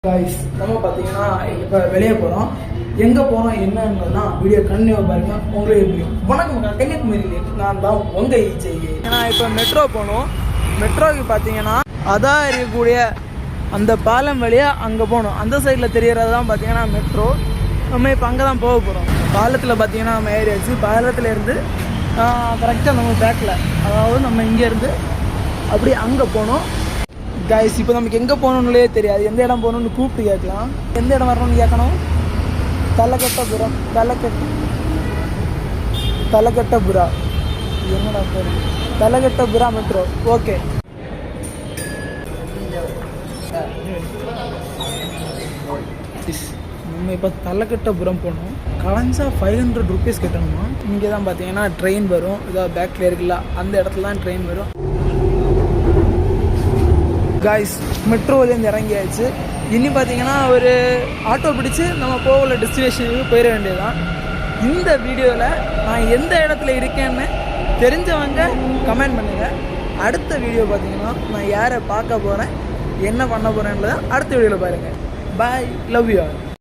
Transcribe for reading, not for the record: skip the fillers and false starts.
Guys நம்ம பாத்தீங்கன்னா இப்ப வெளிய போறோம். எங்க போறோம் என்னன்னா வீடியோ கண்டினியூ பாருங்க. உங்களுக்கு புரியும். வணக்கம் கன்னியாகுமரியில நான் தான் உங்க ஈஜே. நான் இப்ப மெட்ரோ போறோம். மெட்ரோக்கு பாத்தீங்கன்னா அதா இருக்கக்கூடிய அந்த பாலம் வழியா அங்க போறோம். அந்த சைடுல தெரியறது தான் பாத்தீங்கன்னா மெட்ரோ. நம்ம இப்ப அங்க தான் போக போறோம். பாலத்துல பாத்தீங்கன்னா நம்ம ஏறியாச்சு. பாலத்துல இருந்து கரெக்டா நம்ம பேக்ல அதாவது நம்ம இங்க இருந்து அப்படி அங்க போறோம். गाइस இப்போ நமக்கு எங்கே போகணுன்னே தெரியாது. எந்த இடம் போகணுன்னு கூப்பிட்டு கேட்கலாம். எந்த இடம் வரணும்னு கேட்கணும். தலைக்கட்டபுரம் தலைக்கட்டபுரா என்னடா பேர் தலைக்கட்டபுரா மெட்ரோ. ஓகே நம்ம இப்போ தலைக்கட்டபுரம் போகணும். கலைஞ்சா 500 rupees கட்டணுமா. இங்கே தான் பார்த்தீங்கன்னா ட்ரெயின் வரும். இதாக பேக்கில் இருக்குல்ல அந்த இடத்துல தான் ட்ரெயின் வரும். गाइस மெட்ரோலேருந்து இறங்கியாச்சு. இன்னும் பார்த்தீங்கன்னா ஒரு ஆட்டோ பிடிச்சி நம்ம போகல டெஸ்டினேஷனுக்கு போயிட வேண்டியதுதான். இந்த வீடியோவில் நான் எந்த இடத்துல இருக்கேன்னு தெரிஞ்சவங்க கமெண்ட் பண்ணுங்கள். அடுத்த வீடியோ பார்த்தீங்கன்னா நான் யாரை பார்க்க போகிறேன் என்ன பண்ண போகிறேன்றதை அடுத்த வீடியோவில் பாருங்கள். பாய், லவ் யூ ஆல்.